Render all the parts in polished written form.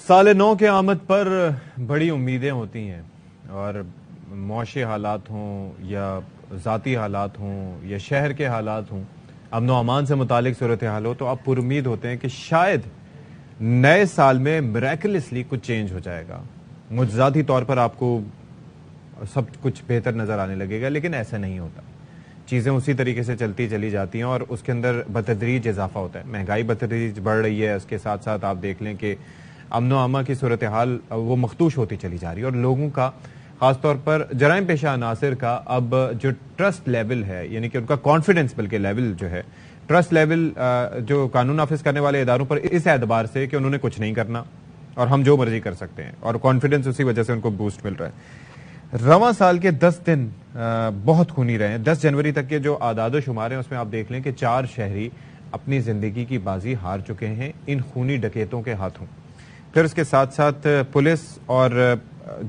سال نو کے آمد پر بڑی امیدیں ہوتی ہیں، اور معاشی حالات ہوں یا ذاتی حالات ہوں یا شہر کے حالات ہوں، امن و امان سے متعلق صورتحال ہو، تو آپ پر امید ہوتے ہیں کہ شاید نئے سال میں میریکلسلی کچھ چینج ہو جائے گا، معجزاتی طور پر آپ کو سب کچھ بہتر نظر آنے لگے گا، لیکن ایسا نہیں ہوتا۔ چیزیں اسی طریقے سے چلتی چلی جاتی ہیں اور اس کے اندر بتدریج اضافہ ہوتا ہے۔ مہنگائی بتدریج بڑھ رہی ہے، اس کے ساتھ ساتھ آپ دیکھ لیں کہ امن و امان کی صورتحال وہ مختوش ہوتی چلی جا رہی ہے، اور لوگوں کا خاص طور پر جرائم پیشہ عناصر کا اب جو ٹرسٹ لیول ہے، یعنی کہ ان کا کانفیڈنس بلکہ لیول جو ہے، ٹرسٹ لیول جو قانون نافذ کرنے والے اداروں پر اس اعتبار سے کہ انہوں نے کچھ نہیں کرنا اور ہم جو مرضی کر سکتے ہیں، اور کانفیڈنس اسی وجہ سے ان کو بوسٹ مل رہا ہے۔ رواں سال کے 10 دن بہت خونی رہے ہیں۔ 10 جنوری تک کے جو اعداد و شمار ہیں اس میں آپ دیکھ لیں کہ 4 شہری اپنی زندگی کی بازی ہار چکے ہیں ان خونی ڈکیتوں کے ہاتھوں۔ پھر اس کے ساتھ ساتھ پولیس اور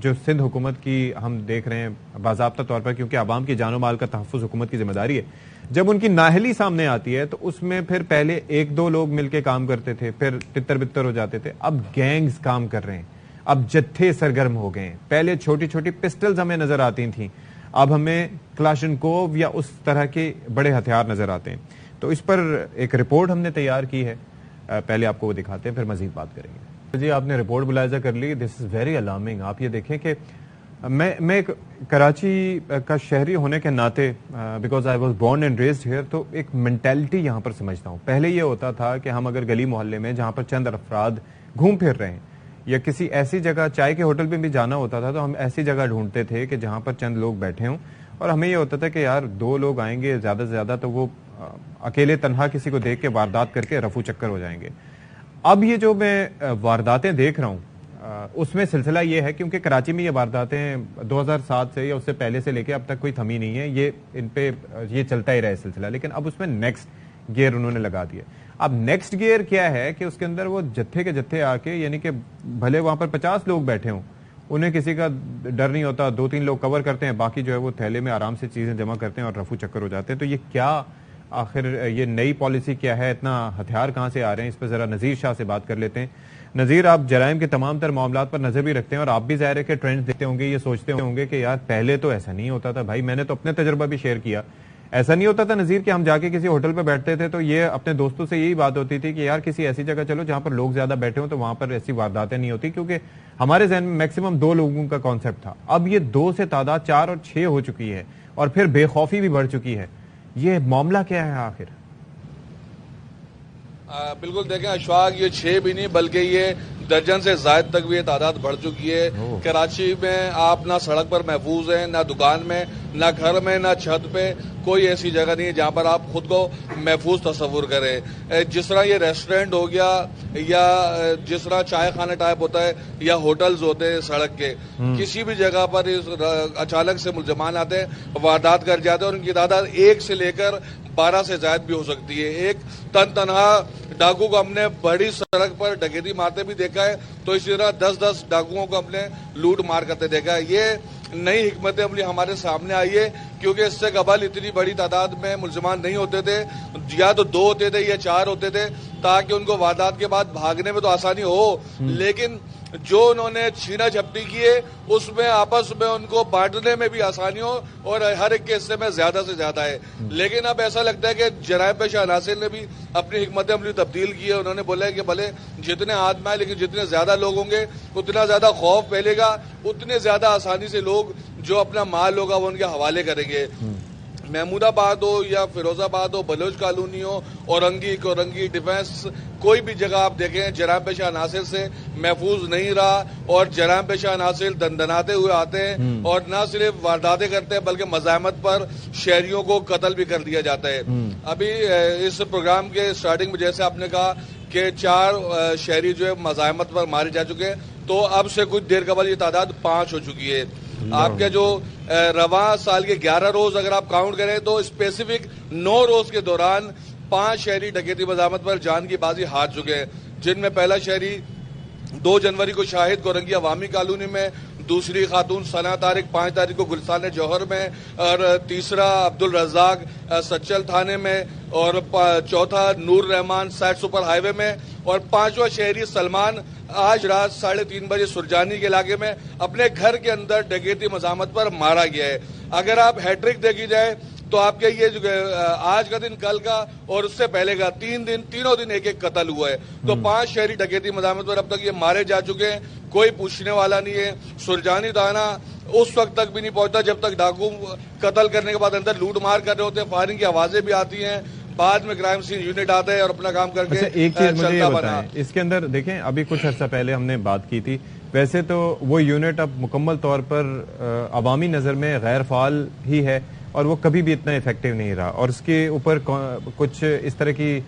جو سندھ حکومت کی ہم دیکھ رہے ہیں باضابطہ طور پر، کیونکہ عوام کی جان و مال کا تحفظ حکومت کی ذمہ داری ہے، جب ان کی نااہلی سامنے آتی ہے تو اس میں پھر پہلے 1-2 لوگ مل کے کام کرتے تھے، پھر تتر بتر ہو جاتے تھے، اب گینگز کام کر رہے ہیں، اب جتھے سرگرم ہو گئے ہیں۔ پہلے چھوٹی چھوٹی پسٹلز ہمیں نظر آتی تھیں، اب ہمیں کلاشنکوو یا اس طرح کے بڑے ہتھیار نظر آتے ہیں۔ تو اس پر ایک رپورٹ ہم نے تیار کی ہے، پہلے آپ کو وہ دکھاتے ہیں، پھر مزید بات کریں گے۔ جی، آپ نے رپورٹ ملاحظہ کر لی، دس از ویری الارمنگ۔ آپ یہ دیکھیں کہ میں ایک کراچی کا شہری ہونے کے ناطے، because I was born and raised here, تو ایک مینٹیلٹی یہاں پر سمجھتا ہوں۔ پہلے یہ ہوتا تھا کہ ہم اگر گلی محلے میں جہاں پر چند افراد گھوم پھر رہے ہیں، یا کسی ایسی جگہ چائے کے ہوٹل پہ بھی جانا ہوتا تھا، تو ہم ایسی جگہ ڈھونڈتے تھے کہ جہاں پر چند لوگ بیٹھے ہوں، اور ہمیں یہ ہوتا تھا کہ یار 2 لوگ آئیں گے زیادہ سے زیادہ، تو وہ اکیلے تنہا کسی کو دیکھ کے واردات کر کے رفو چکر ہو جائیں گے۔ اب یہ جو میں وارداتیں دیکھ رہا ہوں، اس میں سلسلہ یہ ہے، کیونکہ کراچی میں یہ وارداتیں 2007 سے یا اس سے پہلے سے لے کے اب تک کوئی تھمی نہیں ہے، یہ ان پہ یہ چلتا ہی رہا سلسلہ، لیکن اب اس میں نیکسٹ گیئر انہوں نے لگا دیا۔ اب نیکسٹ گیئر کیا ہے کہ اس کے اندر وہ جتھے کے جتھے آ کے، یعنی کہ بھلے وہاں پر 50 لوگ بیٹھے ہوں، انہیں کسی کا ڈر نہیں ہوتا، 2-3 لوگ کور کرتے ہیں، باقی جو ہے وہ تھیلے میں آرام سے چیزیں جمع کرتے ہیں اور رفو چکر ہو جاتے ہیں۔ تو یہ کیا آخر یہ نئی پالیسی کیا ہے؟ اتنا ہتھیار کہاں سے آ رہے ہیں؟ اس پہ ذرا نذیر شاہ سے بات کر لیتے ہیں۔ نذیر، آپ جرائم کے تمام تر معاملات پر نظر بھی رکھتے ہیں، اور آپ بھی ظاہر ہے کہ ٹرینڈ دیکھتے ہوں گے، یہ سوچتے ہوں گے کہ یار پہلے تو ایسا نہیں ہوتا تھا۔ بھائی میں نے تو اپنے تجربہ بھی شیئر کیا، ایسا نہیں ہوتا تھا نذیر کہ ہم جا کے کسی ہوٹل پہ بیٹھتے تھے تو یہ اپنے دوستوں سے یہی بات ہوتی تھی کہ یار کسی ایسی جگہ چلو جہاں پر لوگ زیادہ بیٹھے ہوں، تو وہاں پر ایسی وارداتیں نہیں ہوتی، کیونکہ ہمارے ذہن میں میکسیمم 2 لوگوں کا کانسیپٹ تھا۔ اب یہ 2 سے تعداد 4 اور 6 ہو چکی ہے، اور پھر بے خوفی بھی بڑھ چکی ہے۔ یہ معاملہ کیا ہے آخر؟ بالکل، دیکھیں اشفاق، یہ 6 بھی نہیں بلکہ یہ درجن سے زائد تک بھی یہ تعداد بڑھ چکی ہے۔ کراچی میں آپ نہ سڑک پر محفوظ ہیں، نہ دکان میں، نہ گھر میں، نہ چھت پہ، کوئی ایسی جگہ نہیں ہے جہاں پر آپ خود کو محفوظ تصور کریں۔ جس طرح یہ ریسٹورینٹ ہو گیا، یا جس طرح چائے خانہ ٹائپ ہوتا ہے، یا ہوٹلز ہوتے ہیں سڑک کے، کسی بھی جگہ پر اچانک سے ملزمان آتے ہیں، واردات کر جاتے ہیں، اور ان کی تعداد 1 سے لے کر 12 سے زائد بھی ہو سکتی ہے۔ ایک تنہا ڈاکو کو ہم نے بڑی سڑک پر ڈکیتی مارتے بھی دیکھا ہے، تو اسی طرح 10 ڈاکوؤں کو ہم نے لوٹ مار کرتے دیکھا ہے۔ یہ نئی حکمت عملی ہمارے سامنے آئی ہے، کیونکہ اس سے قبل اتنی بڑی تعداد میں ملزمان نہیں ہوتے تھے، یا تو 2 ہوتے تھے یا 4 ہوتے تھے، تاکہ ان کو واردات کے بعد بھاگنے میں تو آسانی ہو، لیکن جو انہوں نے چھینا جھپٹی کی ہے اس میں آپس میں ان کو بانٹنے میں بھی آسانی ہو، اور ہر ایک کے حصے میں زیادہ سے زیادہ ہے۔ لیکن اب ایسا لگتا ہے کہ جرائم پیشہ عناصر نے بھی اپنی حکمت عملی تبدیل کی ہے۔ انہوں نے بولا ہے کہ بھلے جتنے ہاتھ میں آئے، لیکن جتنے زیادہ لوگ ہوں گے اتنا زیادہ خوف پھیلے گا، اتنے زیادہ آسانی سے لوگ جو اپنا مال ہوگا وہ ان کے حوالے کریں گے۔ محمود آباد ہو یا فیروز آباد ہو، بلوچ کالونی ہو، اورنگی ڈیفینس، کوئی بھی جگہ آپ دیکھیں جرائم پیشہ عناصر سے محفوظ نہیں رہا، اور جرائم پیشہ عناصر دندناتے ہوئے آتے ہیں، اور نہ صرف وارداتیں کرتے ہیں بلکہ مزاحمت پر شہریوں کو قتل بھی کر دیا جاتا ہے۔ ابھی اس پروگرام کے سٹارٹنگ میں جیسے آپ نے کہا کہ 4 شہری جو ہے مزاحمت پر مارے جا چکے ہیں، تو اب سے کچھ دیر قبل یہ تعداد 5 ہو چکی ہے۔ آپ کے جو رواں سال کے 11 روز اگر آپ کاؤنٹ کریں تو اسپیسیفک 9 روز کے دوران 5 شہری ڈکیتی مزاحمت پر جان کی بازی ہار چکے ہیں، جن میں پہلا شہری 2 جنوری کو شاہد گورنگی عوامی کالونی میں، دوسری خاتون ثنا طارق 5 تاریخ کو گلستان جوہر میں، اور تیسرا عبد الرزاق سچل تھانے میں، اور چوتھا نور رحمان سائٹ سپر ہائی وے میں، اور 5واں شہری سلمان آج رات 3:30 بجے سرجانی کے علاقے میں اپنے گھر کے اندر ڈکیتی مزاحمت پر مارا گیا ہے۔ اگر آپ ہیٹرک دیکھی جائے تو آپ کے یہ آج کا دن، کل کا اور اس سے پہلے کا تینوں دن ایک قتل ہوا ہے۔ تو 5 شہری ڈکیتی مزاحمت پر اب تک یہ مارے جا چکے ہیں، کوئی پوچھنے والا نہیں ہے۔ سرجانی تھانہ اس وقت تک بھی نہیں پہنچتا جب تک ڈاکو قتل کرنے کے بعد اندر لوٹ مار کر رہے ہوتے ہیں، فائرنگ کی آوازیں بھی آتی ہیں، بعد میں کرائم سین یونٹ آتا ہے اور اپنا کام کر کے ایک چیز مجھے یہ بتائیں، اس کے اندر دیکھیں ابھی کچھ عرصہ پہلے ہم نے بات کی تھی، ویسے تو وہ یونٹ اب مکمل طور پر عوامی نظر میں غیر فعال ہی ہے اور وہ کبھی بھی اتنا افیکٹو نہیں رہا، اور اس کے اوپر کچھ اس طرح کی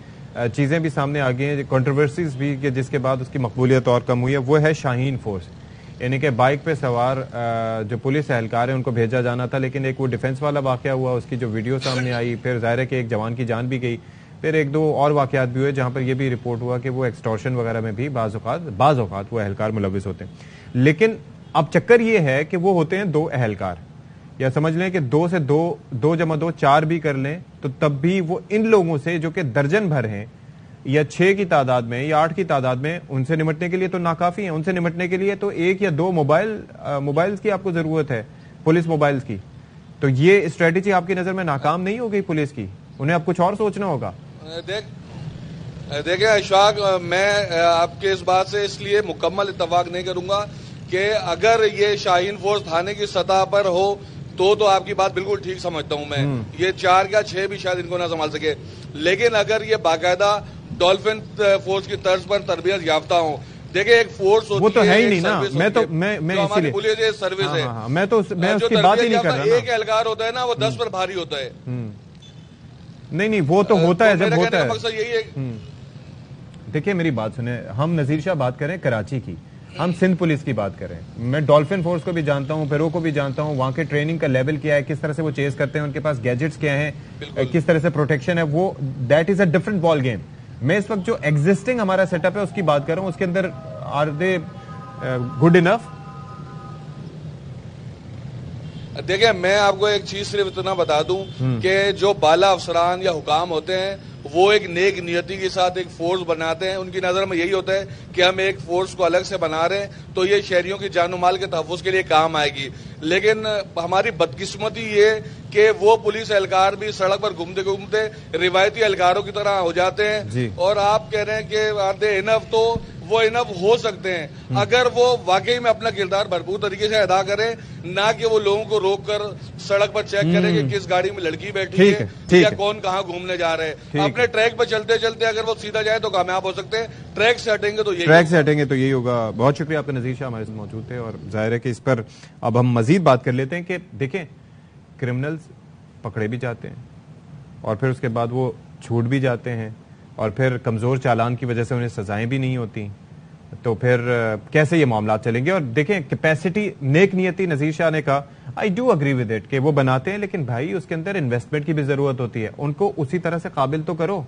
چیزیں بھی سامنے آ گئی ہیں، کنٹروورسیز بھی، کہ جس کے بعد اس کی مقبولیت اور کم ہوئی ہے۔ وہ ہے شاہین فورس، یعنی کہ بائک پہ سوار جو پولیس اہلکار ہیں ان کو بھیجا جانا تھا، لیکن ایک وہ ڈیفنس والا واقعہ ہوا، اس کی جو ویڈیو سامنے آئی، پھر ظاہر ہے کہ ایک جوان کی جان بھی گئی، پھر 1-2 اور واقعات بھی ہوئے جہاں پر یہ بھی رپورٹ ہوا کہ وہ ایکسٹورشن وغیرہ میں بھی بعض اوقات وہ اہلکار ملوث ہوتے ہیں۔ لیکن اب چکر یہ ہے کہ وہ ہوتے ہیں 2 اہلکار، یا سمجھ لیں کہ 2 سے 2 جمع 2 4 بھی کر لیں تو تب بھی وہ ان لوگوں سے جو کہ درجن بھر ہیں یا 6 کی تعداد میں یا 8 کی تعداد میں، ان سے نمٹنے کے لیے تو ناکافی ہیں۔ ان سے نمٹنے کے لیے تو 1 یا 2 موبائلز کی آپ کو ضرورت ہے، پولیس موبائلز کی۔ تو یہ اسٹریٹجی آپ کی نظر میں ناکام نہیں ہو گئی پولیس کی؟ انہیں اب کچھ اور سوچنا ہوگا۔ دیکھیں اشفاق، میں آپ کے اس بات سے اس لیے مکمل اتفاق نہیں کروں گا کہ اگر یہ شاہین فورس تھانے کی سطح پر ہو تو آپ کی بات بالکل ٹھیک سمجھتا ہوں میں، یہ 4 یا 6 بھی شاید ان کو نہ سنبھال سکے، لیکن اگر یہ باقاعدہ ڈولفن فورس کی طرز پر تربیت یافتہ ہوں، دیکھیں ایک فورس ہوتی ہے، وہ تو ہے ہی نہیں نا، میں ہماری پولیس یہ سروس ہے، میں اس کی بات ہی نہیں کر رہا۔ ایک اہلکار ہوتا ہے نا، وہ 10 پر بھاری ہوتا ہے۔ نہیں وہ تو ہوتا ہے جب ہوتا ہے۔ مقصد یہی ہے۔ دیکھیں میری بات سنیں، ہم نذیر شاہ بات کریں کراچی کی، ہم سندھ پولیس کی بات کریں، میں ڈولفن فورس کو بھی جانتا ہوں، پیرو کو بھی جانتا ہوں، وہاں کے ٹریننگ کا لیول کیا ہے، کس طرح سے وہ چیز کرتے ہیں، ان کے پاس گیجٹس کیا ہیں، کس طرح سے پروٹیکشن ہے، وہ that is a different ball game. میں اس وقت جو ایگزسٹنگ ہمارا سیٹ اپ ہے اس کی بات کر رہا ہوں، اس کے اندر آر دے گڈ انف؟ دیکھیں میں آپ کو ایک چیز صرف اتنا بتا دوں کہ جو بالا افسران یا حکام ہوتے ہیں وہ ایک نیک نیتی کے ساتھ ایک فورس بناتے ہیں، ان کی نظر میں یہی ہوتا ہے کہ ہم ایک فورس کو الگ سے بنا رہے ہیں تو یہ شہریوں کی جان و مال کے تحفظ کے لیے کام آئے گی، لیکن ہماری بدقسمتی یہ کہ وہ پولیس اہلکار بھی سڑک پر گھومتے روایتی اہلکاروں کی طرح ہو جاتے ہیں، اور آپ کہہ رہے ہیں کہ آر دے انف، تو وہ انف ہو سکتے ہیں اگر وہ واقعی میں اپنا کردار بھرپور طریقے سے ادا کریں، نہ کہ وہ لوگوں کو روک کر سڑک پر چیک کریں کہ کس گاڑی میں لڑکی بیٹھی ہے یا کون کہاں گھومنے جا رہے ہیں۔ اپنے ٹریک پہ چلتے چلتے اگر وہ سیدھا جائے تو کامیاب ہو سکتے ہیں، ٹریک سے ہٹیں گے تو یہی ہوگا۔ بہت شکریہ آپ کا نذیر شاہ ہمارے ساتھ موجود تھے، اور ظاہر ہے کہ اس پر اب ہم مزید بات کر لیتے ہیں کہ دیکھیں کرمنلز پکڑے بھی جاتے ہیں اور پھر اس کے بعد وہ چھوٹ بھی جاتے ہیں، اور پھر کمزور چالان کی وجہ سے انہیں سزائیں بھی نہیں ہوتی، تو پھر کیسے یہ معاملات چلیں گے؟ اور دیکھیں کیپیسٹی، نیک نیتی نذیر شاہ نے کہا، I do agree with it کہ وہ بناتے ہیں، لیکن بھائی اس کے اندر انویسٹمنٹ کی بھی ضرورت ہوتی ہے، ان کو اسی طرح سے قابل تو کرو،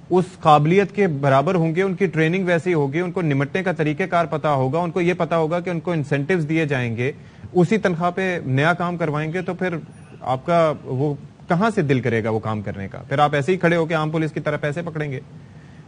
اس قابلیت کے برابر ہوں گے، ان کی ٹریننگ ویسی ہوگی، ان کو نمٹنے کا طریقہ کار پتا ہوگا، ان کو یہ پتا ہوگا کہ ان کو انسینٹیوز دیے جائیں گے، اسی تنخواہ پہ نیا کام کروائیں گے، تو پھر آپ کا وہ کہاں سے دل کرے گا وہ کام کرنے کا؟ پھر آپ ایسے ہی کھڑے ہو کے عام پولیس کی طرح پیسے پکڑیں گے۔